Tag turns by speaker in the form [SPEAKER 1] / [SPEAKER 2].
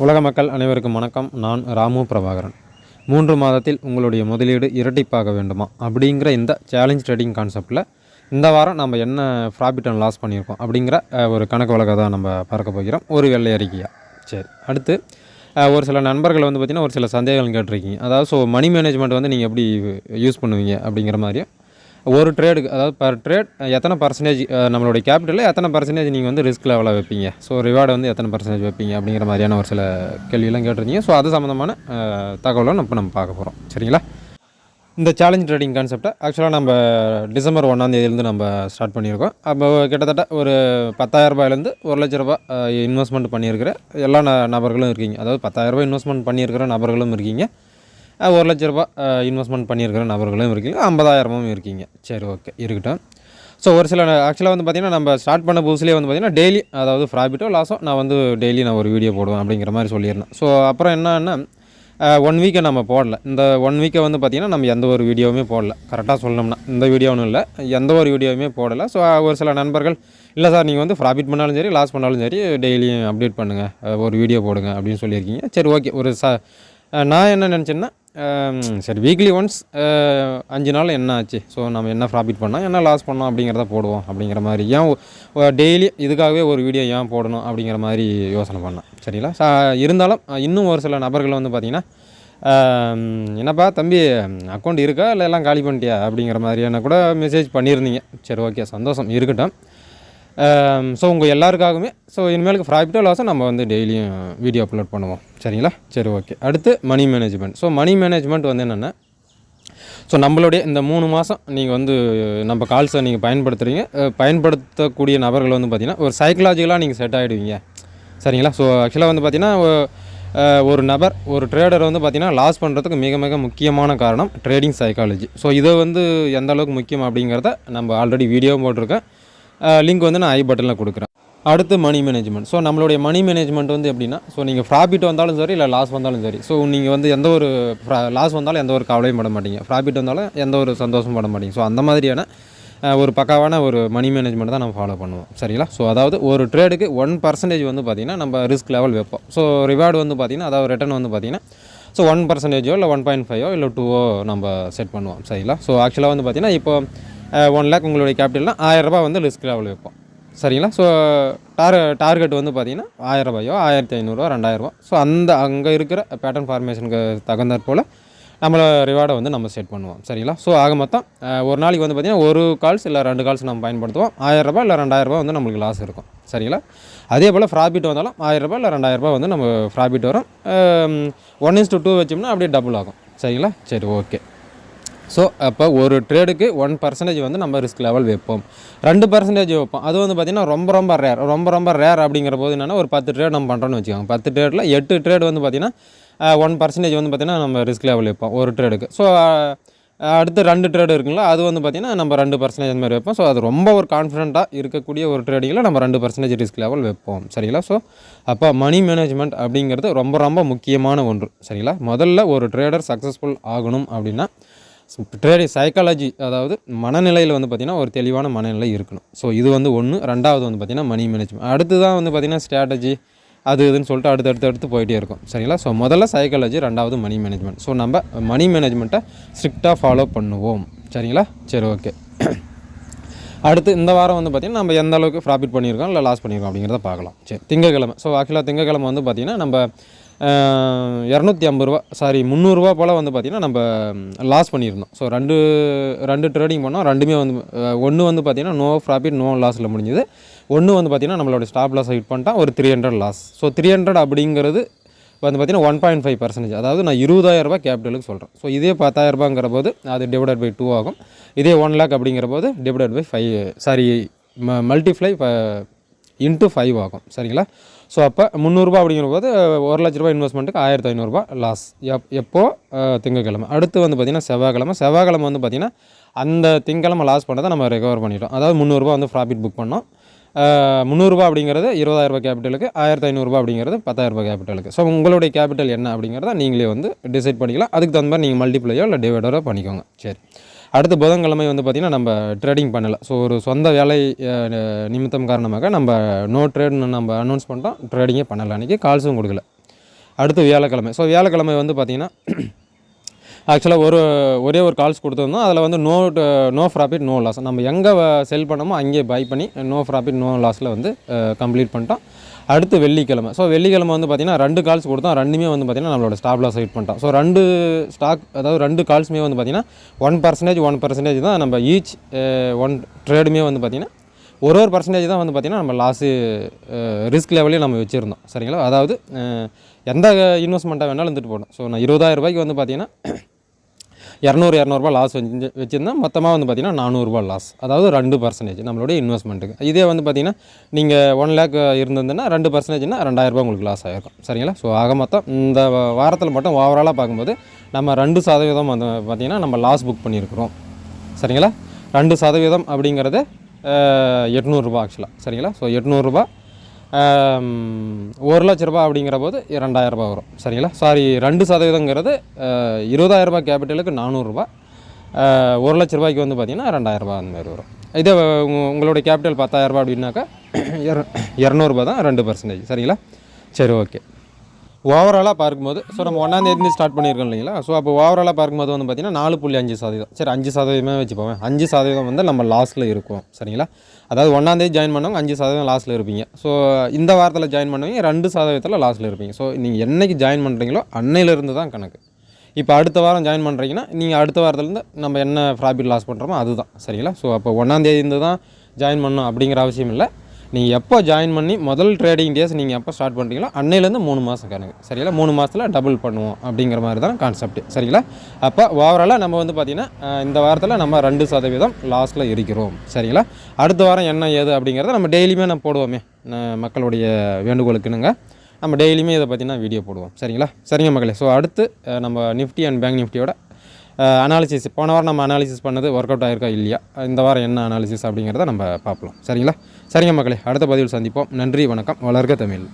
[SPEAKER 1] உலக மக்கள் அனைவருக்கும் வணக்கம். நான் ராமு பிரபாகரன். 3 மாதத்தில் உங்களுடைய முதலீடு இரட்டிப்பாக வேண்டுமா அப்படிங்கிற இந்த சேலஞ்ச் ட்ரேடிங் கான்செப்டில் இந்த வாரம் நம்ம என்ன ப்ராஃபிட் அண்ட் லாஸ் பண்ணியிருக்கோம் அப்படிங்கிற ஒரு கணக்கு வழக்கை தான் நம்ம பார்க்க போகிறோம். ஒரு வெள்ளை அறிக்கையாக. சரி, அடுத்து ஒரு சில நண்பர்கள் வந்து பார்த்திங்கன்னா ஒரு சில சந்தேகங்கள் கேட்டிருக்கீங்க. அதாவது மணி மேனேஜ்மெண்ட் வந்து நீங்கள் எப்படி யூஸ் பண்ணுவீங்க அப்படிங்கிற மாதிரியும், ஒரு ட்ரேடுக்கு அதாவது பர் ட்ரேட் எத்தனை பர்சன்டேஜ் நம்மளுடைய கேபிட்டலில் எத்தனை பர்சன்டேஜ் நீங்கள் வந்து ரிஸ்க் லெவலில் வைப்பீங்க, ரிவார்டு வந்து எத்தனை பர்சன்டேஜ் வைப்பீங்க அப்படிங்கிற மாதிரியான ஒரு சில கேள்வியெல்லாம் கேட்டிருந்தீங்க. அது சம்மந்தமான தகவலை நம்ம பார்க்க போகிறோம். சரிங்களா? இந்த சேலஞ்ச் ட்ரேடிங் கான்செப்டை ஆக்சுவலாக நம்ம டிசம்பர் 1ஆம் தேதியிலேருந்து நம்ம ஸ்டார்ட் பண்ணியிருக்கோம். அப்போ கிட்டத்தட்ட ஒரு 10,000 ரூபாயிலேருந்து 1,00,000 ரூபா இன்வெஸ்ட்மெண்ட் பண்ணியிருக்கிற எல்லா நபர்களும் இருக்கீங்க. அதாவது 10,000 ரூபாய் இன்வெஸ்ட்மெண்ட் பண்ணியிருக்கிற நபர்களும் இருக்கீங்க, 1,00,000 ரூபா இன்வெஸ்ட்மெண்ட் பண்ணியிருக்கிற நபர்களும் இருக்கீங்க, 50,000 இருக்கீங்க. சரி, ஓகே, இருக்கட்டும். ஒரு சில ஆக்சுவலாக வந்து பார்த்திங்கன்னா நம்ம ஸ்டார்ட் பண்ண புதுசுலேயே வந்து பார்த்திங்கன்னா டெய்லி, அதாவது ப்ராஃபிட்டோ லாஸோ நான் வந்து டெய்லி நான் ஒரு வீடியோ போடுவேன் அப்படிங்கிற மாதிரி சொல்லியிருந்தேன். அப்புறம் என்னன்னா 1 வீக்கை நம்ம போடல. இந்த 1 வீக்கை வந்து பார்த்திங்கன்னா நம்ம எந்த ஒரு வீடியோவுமே போடல. கரெக்டாக சொல்லணும்னா இந்த வீடியோன்னு இல்லை, எந்த ஒரு வீடியோவுமே போடலை. ஒரு சில நண்பர்கள், இல்லை சார் நீங்கள் வந்து ப்ராஃபிட் பண்ணாலும் சரி லாஸ் பண்ணாலும் சரி டெய்லியும் அப்டேட் பண்ணுங்கள், ஒரு வீடியோ போடுங்க அப்படின்னு சொல்லியிருக்கீங்க. சரி, ஓகே. நான் என்ன நினச்சேன்னா, சரி வீக்லி ஒன்ஸ் 5 நாள் என்ன ஆச்சு, நம்ம என்ன ப்ராஃபிட் பண்ணோம் என்ன லாஸ் பண்ணோம் அப்படிங்கிறத போடுவோம் அப்படிங்கிற மாதிரி. ஏன் டெய்லி இதுக்காகவே ஒரு வீடியோ ஏன் போடணும் அப்படிங்கிற மாதிரி யோசனை பண்ணேன். சரிங்களா? இருந்தாலும் இன்னும் ஒரு சில நபர்கள் வந்து பார்த்திங்கன்னா, என்னப்பா தம்பி அக்கௌண்ட் இருக்கா இல்லை எல்லாம் காலி பண்ணிட்டியா அப்படிங்கிற மாதிரியான கூட மெசேஜ் பண்ணியிருந்தீங்க. சரி, ஓகே, சந்தோஷம், இருக்கட்டும். உங்கள் எல்லாருக்காகவுமே இனிமேலுக்கு ப்ராஃபிட்டோ லாஸோ நம்ம வந்து டெய்லியும் வீடியோ அப்லோட் பண்ணுவோம். சரிங்களா? சரி, ஓகே. அடுத்து மணி மேனேஜ்மெண்ட். மணி மேனேஜ்மெண்ட் வந்து என்னென்னா, நம்மளுடைய இந்த 3 மாதம் நீங்கள் வந்து நம்ம கால்ஸை நீங்கள் பயன்படுத்தக்கூடிய நபர்கள் வந்து பார்த்திங்கன்னா ஒரு சைக்கலாஜிக்கலாக நீங்கள் செட் ஆகிடுவீங்க. சரிங்களா? ஆக்சுவலாக வந்து பார்த்திங்கன்னா ஒரு நபர், ஒரு ட்ரேடர் வந்து பார்த்திங்கன்னா லாஸ் பண்ணுறதுக்கு மிக மிக முக்கியமான காரணம் ட்ரேடிங் சைக்காலஜி. இது வந்து எந்த அளவுக்கு முக்கியம் அப்படிங்கிறத நம்ம ஆல்ரெடி வீடியோவும் போட்டிருக்கேன். லிங்க் வந்து நான் ஐ பட்டனில் கொடுக்குறேன். அடுத்து மணி மேனேஜ்மெண்ட். நம்மளுடைய மணி மேனேஜ்மெண்ட் வந்து எப்படின்னா, நீங்கள் ப்ராஃபிட் வந்தாலும் சரி இல்லை லாஸ் வந்தாலும் சரி, நீங்கள் வந்து எந்த ஒரு லாஸ் வந்தாலும் எந்த ஒரு கவலையும் பட மாட்டீங்க, ப்ராஃபிட் வந்தாலும் எந்த ஒரு சந்தோஷம் பட மாட்டீங்க. அந்த மாதிரியான ஒரு பக்காவான ஒரு மணி மேனேஜ்மெண்ட் தான் நம்ம ஃபாலோ பண்ணுவோம். சரிங்களா? அதாவது ஒரு ட்ரேடுக்கு 1% வந்து பார்த்திங்கன்னா நம்ம ரிஸ்க் லெவல் வைப்போம். ரிவார்டு வந்து பார்த்திங்கன்னா, அதாவது ரிட்டர்ன் வந்து பார்த்திங்கன்னா 1% இல்லை 1.5 இல்லை 2 நம்ம செட் பண்ணுவோம். சரிங்களா? ஆக்சுவலாக வந்து பார்த்திங்கன்னா இப்போ 1 லேக் உங்களுடைய கேபிட்டல்னா 1000 ரூபாய் வந்து ரிஸ்க் லெவல் வைப்போம். சரிங்களா? டார்கெட் வந்து பார்த்திங்கன்னா 1000 ரூபாயோ 1500 2000. அங்கே இருக்கிற பேட்டர்ன் ஃபார்மேஷனுக்கு தகுந்தாற் போல் நம்மளை ரிவார்டை வந்து நம்ம செட் பண்ணுவோம். சரிங்களா? ஆக மொத்தம் ஒரு நாளைக்கு வந்து பார்த்திங்கன்னா ஒரு கால்ஸ் இல்லை 2 கால்ஸ் நம்ம பயன்படுத்துவோம். 1000 ரூபாய் இல்லை 2000 ரூபாய் வந்து நம்மளுக்கு லாஸ் இருக்கும். சரிங்களா? அதே போல் ப்ராஃபிட் வந்தாலும் 1000 ரூபாய் இல்லை 2000 ரூபாய் வந்து நம்ம ப்ராஃபிட் வரும். 1:2 வச்சோம்னா அப்படியே டபுள் ஆகும். சரிங்களா? சரி, ஓகே. அப்போ ஒரு ட்ரேடுக்கு 1% வந்து நம்ம ரிஸ்க் லெவல் வைப்போம். 2% வைப்போம். அது வந்து பார்த்திங்கன்னா ரொம்ப ரேர் அப்படிங்கிற போது என்னென்னா, ஒரு 10 ட்ரேட் நம்ம பண்ணுறோன்னு வச்சுக்கோங்க. 10 ட்ரேடில் 8 ட்ரேட் வந்து பார்த்திங்கன்னா 1% வந்து பார்த்திங்கன்னா நம்ம ரிஸ்க் லெவல் வைப்போம் ஒரு ட்ரேடுக்கு. அடுத்து 2 ட்ரேடு இருக்குங்களா, அது வந்து பார்த்திங்கன்னா நம்ம 2% அந்த மாதிரி வைப்போம். அது ரொம்ப ஒரு கான்ஃபிடென்ட்டாக இருக்கக்கூடிய ஒரு ட்ரேடிங்கில் நம்ம 2% ரிஸ்க் லெவல் வைப்போம். சரிங்களா? அப்போ மணி மேனேஜ்மெண்ட் அப்படிங்கிறது ரொம்ப ரொம்ப முக்கியமான ஒன்று. சரிங்களா? முதல்ல ஒரு ட்ரேடர் சக்ஸஸ்ஃபுல் ஆகணும் அப்படின்னா ட்ரேடிங் சைக்காலஜி, அதாவது மனநிலையில் வந்து பார்த்திங்கன்னா ஒரு தெளிவான மனநிலை இருக்கணும். இது வந்து ஒன்று. ரெண்டாவது வந்து பார்த்திங்கன்னா மணி மேனேஜ்மெண்ட். அடுத்து தான் வந்து பார்த்திங்கன்னா ஸ்ட்ராட்டஜி அது இதுன்னு சொல்லிட்டு அடுத்தடுத்து போயிட்டே இருக்கும். சரிங்களா? முதல்ல சைக்காலஜி, ரெண்டாவது மணி மேனேஜ்மெண்ட். நம்ம மணி மேனேஜ்மெண்ட்டை ஸ்ட்ரிக்டாக ஃபாலோ பண்ணுவோம். சரிங்களா? சரி, ஓகே. அடுத்து இந்த வாரம் வந்து பார்த்திங்கன்னா நம்ம எந்த அளவுக்கு ப்ராஃபிட் பண்ணியிருக்கோம் இல்லை லாஸ் பண்ணியிருக்கோம் அப்படிங்கிறத பார்க்கலாம். சரி, திங்கக்கிழமை. ஆக்சுவலாக திங்கக்கிழமை வந்து பார்த்திங்கன்னா நம்ம 250 ரூபா 300 போல் வந்து பார்த்திங்கன்னா நம்ம லாஸ் பண்ணியிருந்தோம். ரெண்டு ட்ரேடிங் பண்ணோம். ரெண்டுமே வந்து ஒன்று வந்து பார்த்திங்கன்னா நோ ப்ராஃபிட் நோ லாஸில் முடிஞ்சது. ஒன்று வந்து பார்த்திங்கன்னா நம்மளோட ஸ்டாப் லாஸ் ஹிட் பண்ணிட்டால் ஒரு 300 லாஸ். 300 அப்படிங்கிறது வந்து பார்த்திங்கன்னா 1.5%. அதாவது நான் 20,000 ரூபாய் கேபிட்டலுக்கு சொல்கிறேன். இதே 10,000 ரூபாங்கிற போது அது டிவைடட் பை 2 ஆகும். இதே 1 லேக் அப்படிங்கிற போது டிவைடட் பை 5 மல்டிப்ளை இன்ட்டு 5 ஆகும். சரிங்களா? அப்போ 300 ரூபா அப்படிங்கிற போது 1,00,000 ரூபாய் இன்வெஸ்ட்மெண்ட்டுக்கு 1,500 ரூபா லாஸ். திங்கக்கிழமை. அடுத்து வந்து பார்த்திங்கன்னா செவ்வாய்க்கிழமை வந்து பார்த்திங்கன்னா அந்த திங்கக்கிழமை லாஸ் பண்ணதை நம்ம ரெக்கவர் பண்ணிட்டோம். அதாவது 300 ரூபா வந்து ப்ராஃபிட் புக் பண்ணோம். 300 ரூபா அப்படிங்கிறது 20,000 ரூபாய் கேபிட்டலுக்கு, 1,500 ரூபா அப்படிங்கிறது 10,000 ரூபாய் கேபிட்டலுக்கு. உங்களுடைய கேபிட்டல் என்ன அப்படிங்கிறத நீங்களே வந்து டிசைட் பண்ணிக்கலாம். அதுக்கு தகுந்த மாதிரி நீங்கள் மல்டிப்ளையோ இல்லை டிவைடரோ பண்ணிக்கோங்க. சரி, அடுத்து புதன்கிழமை வந்து பார்த்திங்கன்னா நம்ம ட்ரேடிங் பண்ணலை. ஒரு சொந்த வேலை நிமித்தம் காரணமாக நம்ம நோ ட்ரேட்னு நம்ம அனௌன்ஸ் பண்ணிட்டோம். ட்ரேடிங்கே பண்ணலை. அன்றைக்கி கால்ஸும் கொடுக்கல. அடுத்து வியாழக்கிழமை. ஸோ வியாழக்கிழமை வந்து பார்த்திங்கன்னா ஆக்சுவலாக ஒரே ஒரு கால்ஸ் கொடுத்துருந்தோம். அதில் வந்து நோ ப்ராஃபிட் நோ லாஸ். நம்ம எங்கே செல் பண்ணமோ அங்கேயே பை பண்ணி நோ ப்ராஃபிட் நோ லாஸில் வந்து கம்ப்ளீட் பண்ணிட்டோம். அடுத்து வெள்ளிக்கிழமை. ஸோ வெள்ளிக்கிழமை வந்து பார்த்திங்கன்னா 2 கால்ஸ் கொடுத்தோம். ரெண்டுமே வந்து பார்த்திங்கன்னா நம்மளோட ஸ்டாப் லாஸ் ஹிட் பண்ணிட்டோம். ஸோ 2 ஸ்டாக், அதாவது 2 கால்ஸுமே வந்து பார்த்திங்கன்னா 1% தான் நம்ம ஈச் 1 ட்ரேடுமே வந்து பார்த்திங்கன்னா ஒரு பர்சன்டேஜ் தான் வந்து பார்த்திங்கன்னா நம்ம லாஸு ரிஸ்க் லெவலையும் நம்ம வச்சுருந்தோம். சரிங்களா? அதாவது எந்த இன்வெஸ்ட்மெண்ட்டாக வேணாலும் இருந்துட்டு போகணும். ஸோ நான் 20,000 ரூபாய்க்கு வந்து பார்த்திங்கன்னா 200 லாஸ் வச்சுருந்தேன். மொத்தமாக வந்து பார்த்திங்கன்னா 400 ரூபா லாஸ். அதாவது 2% நம்மளுடைய இன்வெஸ்ட்மெண்ட்டுக்கு. இதே வந்து பார்த்திங்கன்னா நீங்கள் 1 லேக் இருந்ததுன்னா 2%னா 2,000 ரூபா உங்களுக்கு லாஸ் ஆகிருக்கும். சரிங்களா? ஸோ ஆக மொத்தம் இந்த வாரத்தில் மட்டும் ஓவராலாக பார்க்கும்போது நம்ம 2% வந்து பார்த்திங்கன்னா நம்ம லாஸ் புக் பண்ணியிருக்கிறோம். சரிங்களா? 2% அப்படிங்கிறது 800 ரூபா ஆக்சுவலாக. சரிங்களா? ஸோ 800 ரூபா 1 லட்ச ரூபா அப்படிங்கிற போது 2,000 ரூபா வரும். சரிங்களா? சாரி, 2%ங்கிறது 20,000 ரூபா கேபிட்டலுக்கு 400 ரூபா, 1 லட்ச ரூபாய்க்கு வந்து பார்த்திங்கன்னா 2,000 ரூபா அந்தமாதிரி வரும். இதே உங்களுடைய கேபிட்டல் 10,000 ரூபா அப்படின்னாக்கா 200 ரூபா தான் 2%. சரிங்களா? சரி, ஓகே. ஓவராலாக பார்க்கும்போது ஸோ நம்ம 1ஆந்தேதி ஸ்டார்ட் பண்ணியிருக்கோம் இல்லைங்களா? ஸோ அப்போ ஓவராலாக பார்க்கும்போது வந்து பார்த்திங்கன்னா 4.5%. சரி, 5% வச்சுப்போம். 5% வந்து நம்ம லாஸில் இருக்கும். சரிங்களா? அதாவது 1ஆந்தேதி ஜாயின் பண்ணவங்க 5% லாஸில் இருப்பீங்க. ஸோ இந்த வாரத்தில் ஜாயின் பண்ணவங்க 2% லாஸில் இருப்பீங்க. ஸோ நீங்கள் என்றைக்கு ஜாயின் பண்ணுறீங்களோ அன்னையிலேருந்து தான் கணக்கு. இப்போ அடுத்த வாரம் ஜாயின் பண்ணுறீங்கன்னா நீங்கள் அடுத்த வாரத்துலேருந்து நம்ம என்ன ப்ராஃபிட் லாஸ் பண்ணுறோமோ அதுதான். சரிங்களா? ஸோ அப்போ 1ஆந்தேதி தான் ஜாயின் பண்ணணும் அப்படிங்கிற அவசியம் இல்லை. நீங்கள் எப்போ ஜாயின் பண்ணி முதல் ட்ரேடிங் டேஸ் நீங்கள் எப்போ ஸ்டார்ட் பண்ணுறீங்களோ அன்னையிலேருந்து 3 மாதம் கணக்கு. சரிங்களா? 3 மாதத்தில் டபுள் பண்ணுவோம் அப்படிங்கிற மாதிரி தான் கான்செப்ட். சரிங்களா? அப்போ ஓவராலாக நம்ம வந்து பார்த்திங்கன்னா இந்த வாரத்தில் நம்ம 2% லாஸில் இருக்கிறோம். சரிங்களா? அடுத்த வாரம் என்ன ஏது அப்படிங்கிறத நம்ம டெய்லியுமே நம்ம போடுவோமே, மக்களுடைய வேண்டுகோளுக்குனுங்க நம்ம டெய்லியுமே இதை பற்றினா வீடியோ போடுவோம். சரிங்களா? சரிங்க மக்களே. ஸோ அடுத்து நம்ம நிஃப்டி அண்ட் பேங்க் நிஃப்டியோட அனாலிசிஸ், போன வாரம் நம்ம அனாலிசிஸ் பண்ணது ஒர்க் அவுட் ஆகிருக்கா இல்லையா, இந்த வாரம் என்ன அனாலிசிஸ் அப்படிங்கிறத நம்ம பார்க்கலாம். சரிங்களா? சரிங்க மக்களே, அடுத்த பதிவில் சந்திப்போம். நன்றி, வணக்கம். வளர்க தமிழ்.